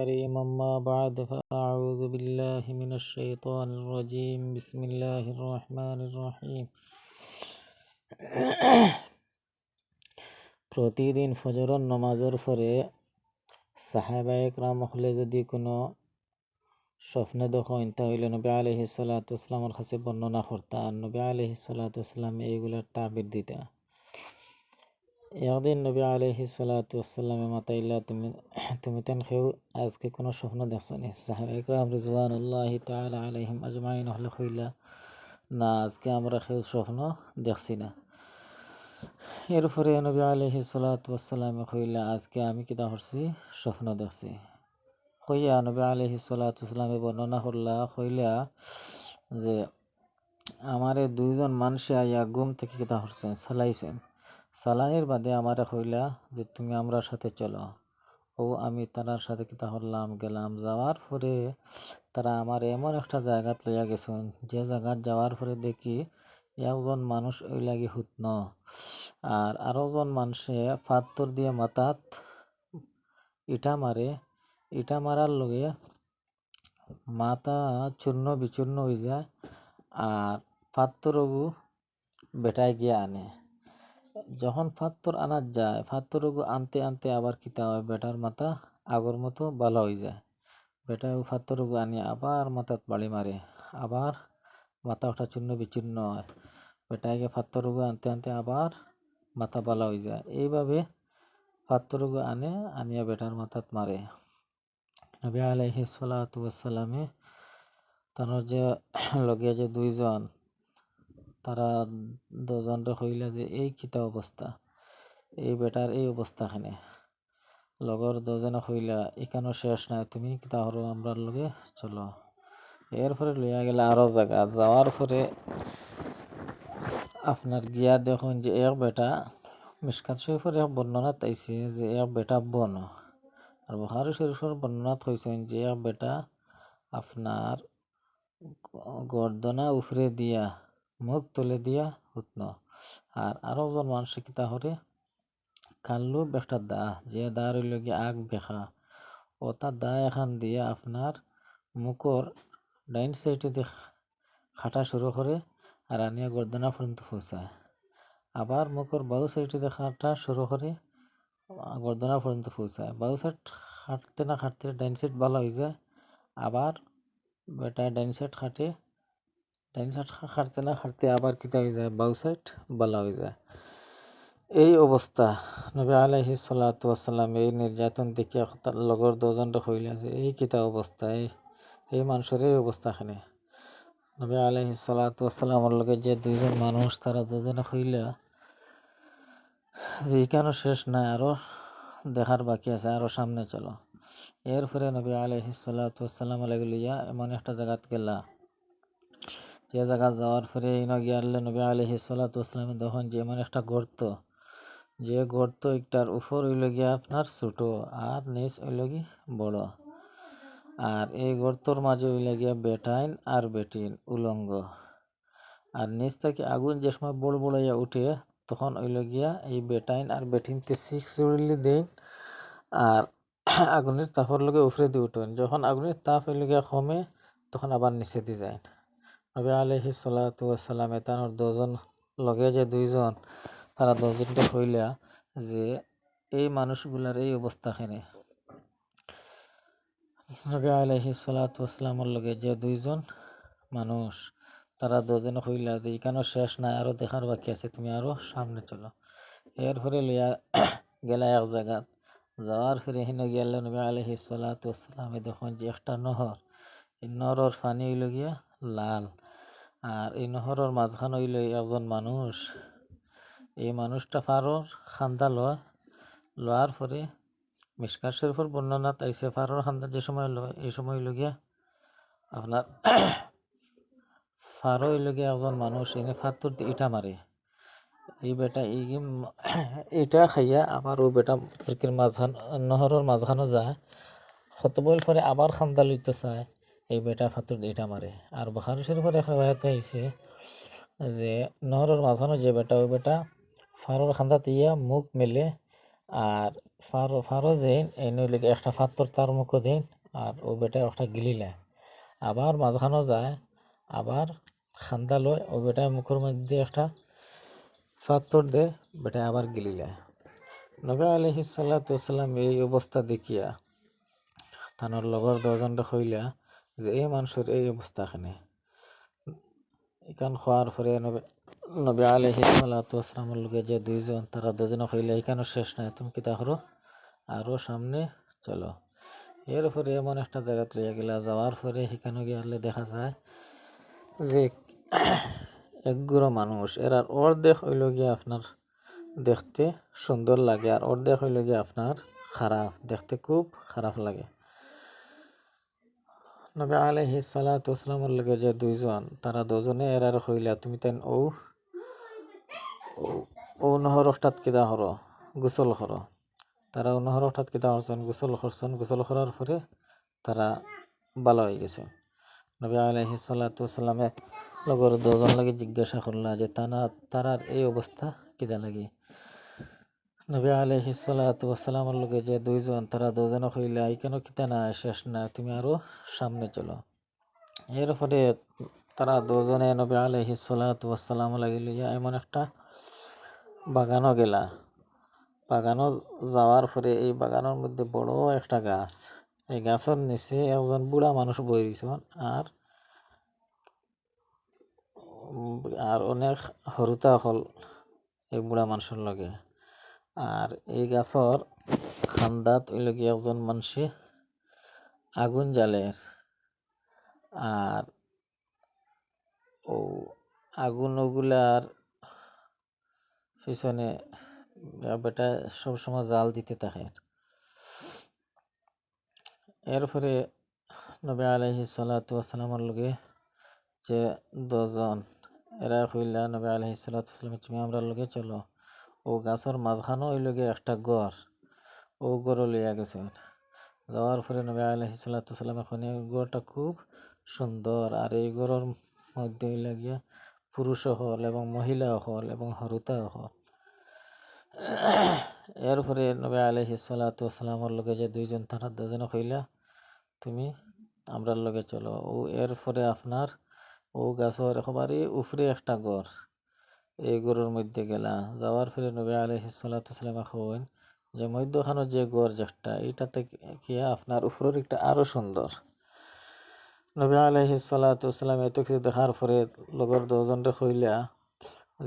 الكريم أما بعد فأعوذ بالله من الشيطان الرجيم بسم الله الرحمن الرحيم প্রতিদিন ফজরের নামাজের পরে সাহাবায়ে কেরাম হলে যদি কোনো স্বপ্নে দেখেন তাহলে নবী আলাইহিস সালাতু ওয়াসসালামের কাছে বর্ণনা করতা আর নবী আলাইহিস সালাতু ওয়াসসালাম এইগুলার তাবির দিতা। একদিন নবী আলাইহিস সালাতু ওয়াসসালামে মাতাইলা তুমি তেন কেউ আজকে কোনো স্বপ্ন দেখছো নি? সাহাবায়ে কেরাম রিজওয়ানুল্লাহি তাআলা আলাইহিম আজমাইন হলে কইলা না, আজকে আমরা কেউ স্বপ্ন দেখছি না। এরপরে নবী আলাইহিস সালাতু ওয়াসসালামে কইলা আজকে আমি কিতা করছি, স্বপ্ন দেখছি। কইয়া নবী আলাইহিস সালাতু ওয়াসসালামে বর্ণনা করলা, কইলা যে আমারে দুইজন মানুষে আইয়া ঘুম থেকে কিতা করছেন, সালাইছেন। সালানির বাদে আমারে কইলা যে তুমি আমরার সাথে চলো। ও আমি তারার সাথে কিতা করলাম, গেলাম। যাওয়ার পরে তারা আমার এমন একটা জায়গাত লইয়া গেছেন, যে জায়গাত যাওয়ার পরে দেখি একজন মানুষ ওই লাগি হুতন আর আরেকজন মানুষে পাথর দিয়ে মাথাত ইটা মারে। ইটা মারার লগে মাথা চূর্ণ বিচূর্ণ হয়ে যায় আর পাথরগু বেটায় গিয়ে আনে। যখন পাথর আনার যায়, পাথরগু আনতে আনতে আবার কিতা হয়, বেটার মাথা আগর মতো ভালো হয়ে যায়। বেটায় পাথরগু আনিয়ে আবার মাথাত বাড়ি মারে, আবার মাথা ওটা চূর্ণ বিচূর্ণ হয়। বেটায় গিয়ে পাথরগু আনতে আনতে আবার মাথা ভালো হয়ে যায়। এইভাবে পাথরগু আনিয়া বেটার মাথাত মারে। নবী আলাইহিস সালাতু ওয়াসসালামে তার যে লগে যে দুইজন, তারা দুজনরে কইলা যে এই কিতা অবস্থা, এই বেটার এই অবস্থাখানে। লগর দুজনে কইলা এখানো শেষ নাই, তুমি কিতা হরো আমরার লগে চলো। এরপরে লইয়া গেলে আরো জায়গা। যাওয়ার পরে আপনার গিয়া দেখুন যে এক বেটা, মিশকাত শরীফের এক বর্ণনাত আইছে যে এক বেটা বন, আর বুখারী শরীফের বর্ণনাত হইছেন যে এক বেটা আপনার গর্দনা উফরে দিয়া মুখ তুলে দিয়া হুতন। আর আরো একজন মানুষ কিতা হরে, কাল্লু একটা দা, যে দা রইল গিয়ে আগ বেখা, ওটা দা এখান দিয়ে আপনার মুখর ডাইন সাইডে দিয়ে খাটা শুরু করে আর আনিয়া গর্দনা পর্যন্ত পৌঁছায়। আবার মুখর বাউ সাইডে দিয়ে খাটা শুরু করে গর্দনা পর্যন্ত পৌঁছায়। বাউ সাইড খাটতে না খাটতে ডাইন সাইড ভালো হয়ে যায়, আবার বেটা ডাইন সাইড খাটতে না খাটতে আবার কিতা হয়ে যায়, বাউ সাইড ভালো হয়ে যায়। এই অবস্থা। নবী আলাইহিস সালাতু ওয়াসসালাম এই নির্যাতন দেখিয়া তার লগর দুজনরে কইলা যে এই কিতা অবস্থা, এই মানুষের এই অবস্থাখানে। নবী আলাইহিস সালাতু ওয়াসসালামের লগে যে দুইজন মানুষ, তারা দুজনে কইলা যে এখানে শেষ নাই, আরো দেখার বাকি আছে, আরো সামনে চলো। এরপরে নবী আলাইহিস সালাতু ওয়াসসালাম লাগে লইয়া এমন একটা জায়গাত গেলা, যে জায়গা যাওয়ার পরে গিয়ালে নবী আলাইহিস সালাতু ওয়াসসালাম দেখুন যে এমন একটা গর্ত, যে গর্ত একটার উপর হইল গিয়া আপনার ছোট আর নিচ হইল গি বড়। আর এই গর্তর মাঝে হইল গিয়া বেটাইন আর বেটিন উলঙ্গ। আর নিচ থেকে আগুন যে সময় বড় বড়াইয়া উঠে, তখন হইল গিয়া এই বেটাইন আর বেটিনকে শিখ চুড়িলি দেন আর আগুনের তাপের লগে উফরে দিয়ে উঠেন। যখন আগুনের তাপ হইল গিয়া কমে, তখন আবার নিচে দিয়ে যায়। নবী আলাইহিস সালাতু ওয়াসসালামে তার দুজন লগে যে দুইজন, তারা দুজনকে কইলা যে এই মানুষগুলার এই অবস্থাখানে। নবী আলাইহিস সালাতু ওয়াসসালামের লগে যে দুইজন মানুষ, তারা দুজনে কইলা যে এখানে শেষ নাই, আরো দেখার বাকি আছে, তুমি আরো সামনে চলো। এরপরে লইয়া গেলা এক জায়গা। যাওয়ার ফিরে হিনে গেলে নবী আলাইহিস সালাতু ওয়াসসালামে দেখুন যে একটা নহর, এই নহরের পানি হইল গিয়া লাল। আর এই নহরের মাঝখানে হইল একজন মানুষ। এই মানুষটা ফারর খান্দা লওয়ার পরে মিশকাত শরীফের বর্ণনাত আইছে, ফারর খান্দা যে সময় লয়, এই সময় হইল গিয়া আপনার ফারো হইল গিয়া একজন মানুষ এনে ফাত্তর দিয়ে ইটা মারে। এই বেটা ইটা খাইয়া আবার ও বেটা নহরের মাঝখানে যায়, খতবইল পরে আবার খান্দা লইতে চায়, এই বেটা ফাত্তর দিয়ে ইটা মারে। আর বুখারী শরীফের এক রিওয়ায়াতে আইছে যে নহরের মাঝখানে যে বেটা, ওই বেটা ফারোর খান্দাতে ইয়া মুখ মেলে আর ফারো যেন এই নইলে একটা ফাত্তর তার মুখো দেন আর ও বেটা একটা গিলিলা আবার মাঝখানো যায় আবার খান্দা লয় ও বেটা মুখের মধ্যে একটা ফাত্তর দে বেটা আবার গিলিলা। নবী আলাইহিস সালাতু ওয়াসসালাম এই অবস্থা দেখিয়া তানোর লগর দশজনটা হইলা যে এই মানুষের এই অবস্থা খানে এখান খোয়ার পরে নবী আলাইহিস সালাতু ওয়াসসালামের লগে যে দুইজন তারা দুজনে হইলা এখানে শেষ নাই তুমি কিতা করো আরও সামনে চলো। এরপরে এমন একটা জায়গা লইয়া গেলা যাওয়ার পরে সেখানে গিয়ে দেখা যায় যে একগুলো মানুষ এরার অর্ধেক হইল গিয়ে আপনার দেখতে সুন্দর লাগে আর অর্ধেক হইল গিয়ে আপনার খারাপ দেখতে খুব খারাপ লাগে। নবী আলাইহিস সালাতু ওয়াসসালামের লগে যে দুইজন তারা দুজনে এরার হইলা তুমি তাই ও নহর হঠাৎ কিদা হরো গোসল করো। তারা নহর হঠাৎ কিদা করছেন গোসল করার পরে তারা ভালো হয়ে গেছে। নবী আলাইহিস সালাতু ওয়াসসালামে লগর দুজন লাগে জিজ্ঞাসা করলা যে তারার এই অবস্থা কিদা লাগে। নবী আলাইহিস সালাতু ওয়াসসালামের লগে যে দুইজন তারা দুজনে কইলা কেন কিতা না শেষ না তুমি আরো সামনে চলো। এরপরে তারা দুজনে নবী আলাইহিস সালাতু ওয়াসসালাম লাগে লইয়া এমন একটা বাগানও গেলা। বাগানও যাওয়ার পরে এই বাগানের মধ্যে বড় একটা গাছ, এই গাছের নিচে একজন বুড়া মানুষ বই রয়েছেন আর আর অনেক হরুতা হল এই বুড়া মানুষের লগে। আর এই গাছর খান্দাত ওই লগে একজন মানুষে আগুন জ্বালের আর ও আগুন ওগুলার পিছনে বেটা সবসময় জাল দিতে থাকে। এরপরে নবী আলাইহিস সালাতু ওয়াসসালামের লগে যে দশজন এরা কইলা নবী আলাইহিস সালাতু ওয়াসসালাম তুমি আমরা লগে চলো। ও গাছের মাঝখানে ওই লগে একটা গড় ও গড় লইয়া গেছে। যাওয়ার পরে নবী আলাইহিস সালাতু ওয়াসসালাম এখন এই গড়টা খুব সুন্দর আর এই গড়ের মধ্যে লাগিয়া পুরুষ হল এবং মহিলা হল এবং হরুতা হল। এরপরে নবী আলাইহিস সালাতু ওয়াসসালামের লগে যে দুইজন তারা দুজনে কইলা তুমি আমরার লগে চলো। ও এরপরে আপনার ও গাছের একেবারে উপরে একটা গড় এই গড়ের মধ্যে গেলা। যাওয়ার পরে নবী আলাইহিস সালাতু ওয়াসসালাম কইন যে মধ্যখানে যে গড় যেটা এইটাতে কি আপনার উপরের একটা আরো সুন্দর। নবী আলাইহিস সালাতু ওয়াসসালাম এত কিছু দেখার পরে লগর দুজনরে কইলা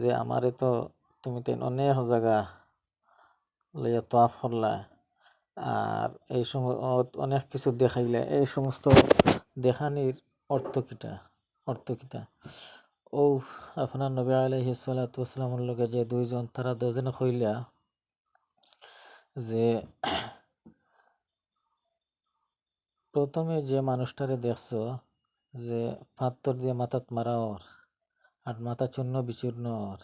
যে আমারে তো তুমি তো অনেক জায়গা লইয়া তোয়াফ করলা আর এই সময় অনেক কিছু দেখাইলা এই সমস্ত দেখানির অর্থ কিটা। ও আপনার নবী আলাইহিস সালাতু ওয়াসসালামের লগে যে দুইজন তারা দুজনে কইলা যে প্রথমে যে মানুষটারে দেখছো যে পাথর দিয়ে মাথাত মারা ওর আর মাথা চূর্ণ বিচূর্ণ ওর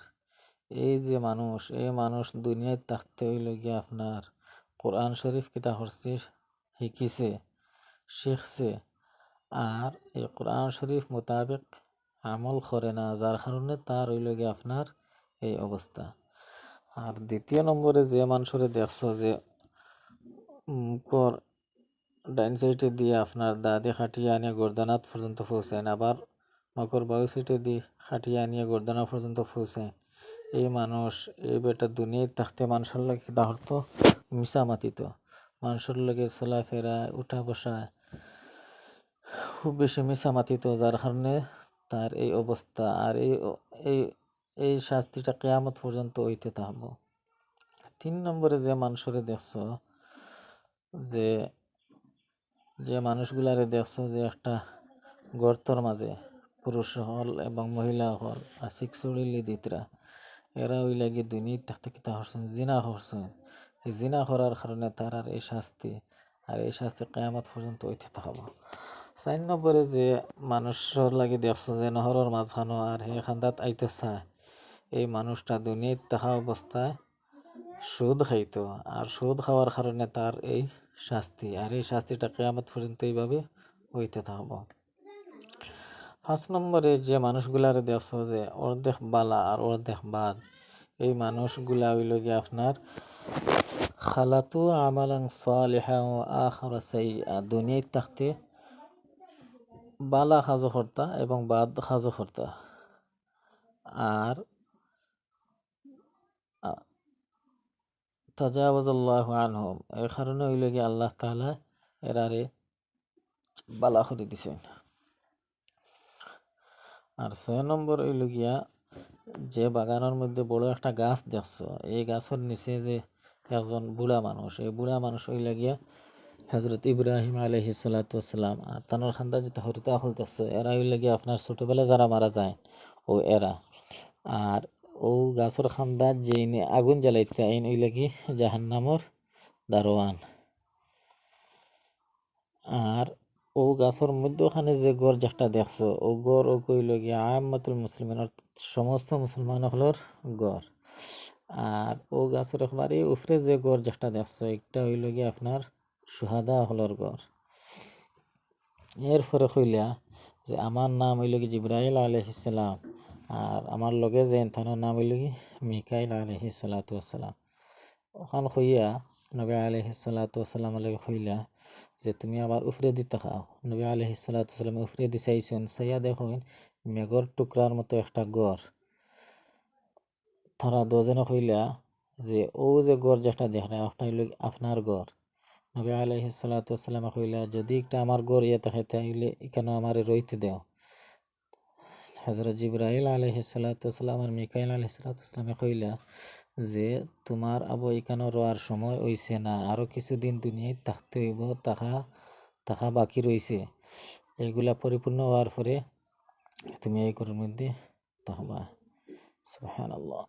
এই যে মানুষ এই মানুষ দুনিয়ায় থাকতে হইল গিয়ে আপনার কোরআন শরীফ কিতা করছে শিখিছে শিখছে আর এই কোরআন শরীফ মোতাবেক আমল করে না যার কারণে তার হইল গিয়ে আপনার এই অবস্থা। আর দ্বিতীয় নম্বরে যে মানুষরে দেখছো যে মুখর ডাইন সাইডে দিয়ে আপনার দাঁতে খাটিয়ে আনিয়ে গর্দানাথ পর্যন্ত পৌঁছায় আবার মুখর বায়ু সাইডে দিয়ে খাটিয়ে আনিয়ে গর্দানা পর্যন্ত পৌঁছায় এই মানুষ এই বেটা দুনিয়ায় থাকতে মানুষের লাগে কিতা হতো মিশা মাতিত মানুষের লগে চলাফেরা উঠা বসা খুব বেশি মিশা মাতিত যার কারণে তার এই অবস্থা আর এই এই শাস্তিটা কিয়ামত পর্যন্ত হইতে থাকবো। 3 নম্বরে যে মানুষরে দেখছো যে যে মানুষগুলারে দেখছো যে একটা গর্তর মাঝে পুরুষ হল এবং মহিলা হল আর শিক্ষুড়িলি দিতরা এরা ওই লাগে দুনিয়ায় থাকতে কিতা করছেন জিনা করছেন। এই জিনা করার কারণে তার আর এই শাস্তি আর এই শাস্তি কিয়ামত পর্যন্ত হইতে থাকবো। 4 নম্বরে যে মানুষের লাগে দেখছো যে নহরের মাঝখানো আর হে খান্দাত আইতে চায় এই মানুষটা দুনিয়ায় থাকা অবস্থায় সুদ খাইতো আর সুদ খাওয়ার কারণে তার এই শাস্তি আর এই শাস্তিটা কিয়ামত পর্যন্ত এইভাবে হইতে থাকবো। 5 নম্বরে যে মানুষগুলারে দেখছো যে অর্ধেক বালা আর অর্ধেক বাদ এই মানুষগুলা হইল গিয়ে আপনার খালাতু আমালান সালিহা ওয়া আখারা সাইয়্যা, দুনিয়ায় থাকতে বালা কাজও করতা এবং বাদ কাজও করতা। আর তাজাওয়াজাল্লাহু আনহুম, এই কারণে হইল গিয়ে আল্লাহ তাআলা এরারে বালা করে দিছেন। আর 6 নম্বর হইল গিয়া, যে বাগানের মধ্যে বড় একটা গাছ দেখছো, এই গাছের নিচে যে একজন বুড়া মানুষ, এই বুড়া মানুষ হইল গিয়া হজরত ইব্রাহিম আলাইহিস সালাতু ওয়াসসালাম। আর তানোর খান্দা যেটা হরিতা হল দেখছো, এরা হইল গিয়া আপনার ছোটবেলায় যারা মারা যায় ও এরা। আর ও গাছের খান্দা যে আগুন জ্বালাইতে আইন হইল কি জাহান্নামর দারোয়ান। আর ও গাছের মধ্যখানে যে গড় যেটা দেখছো, ও গড় ও কইল গিয়া আম্মাতুল মুসলিমিন, সমস্ত মুসলমান হলর গড়। আর ও গাছের একবারে উপরে যে গড় যেটা দেখছো, একটা হইল গিয়া আপনার সুহাদা হলর গড়। এরপরে কইলা যে আমার নাম হইল কি জিব্রাইল আলাইহিস সালাম, আর আমার লগে যে তানোর নাম হইল কি মিকাইল আলাইহিস সালাতু ওয়াসসালাম। ওখান কইয়া নবী আলাইহিস সালাতু ওয়াসসালাম লগে কইলা যে তুমি আবার উফরে দিতে খাও। নবী আলাইহিস সালাতু ওয়াসসালাম উফরে দি চাইছেন, চাইয়া দেখুন মেঘর টুকরার মতো একটা গড়। তারা দুজনে কইলা যে ও যে গড় যেটা দেখরা, ওটা হইল আপনার গড়। নবী আলাইহিস সালাতু ওয়াসসালাম কইলা যদি একটা আমার গড় ইয়ে থাকে তাইলে এখানে আমারে রইতে দেও। হযরত জিবরাইল আলাইহিস সালাতু ওয়াসসালাম আর মিকাইল আলাইহিস সালাতু ওয়াসসালামে কইলা যে তোমার আবু এখানে রোয়ার সময় হইছে না, আরো কিছুদিন দুনিয়ায় থাকতে হইব, থাকা বাকি রইছে। এইগুলা পরিপূর্ণ হওয়ার পরে তুমি এই ঘরের মধ্যে থাকবা। সুবহানাল্লাহ।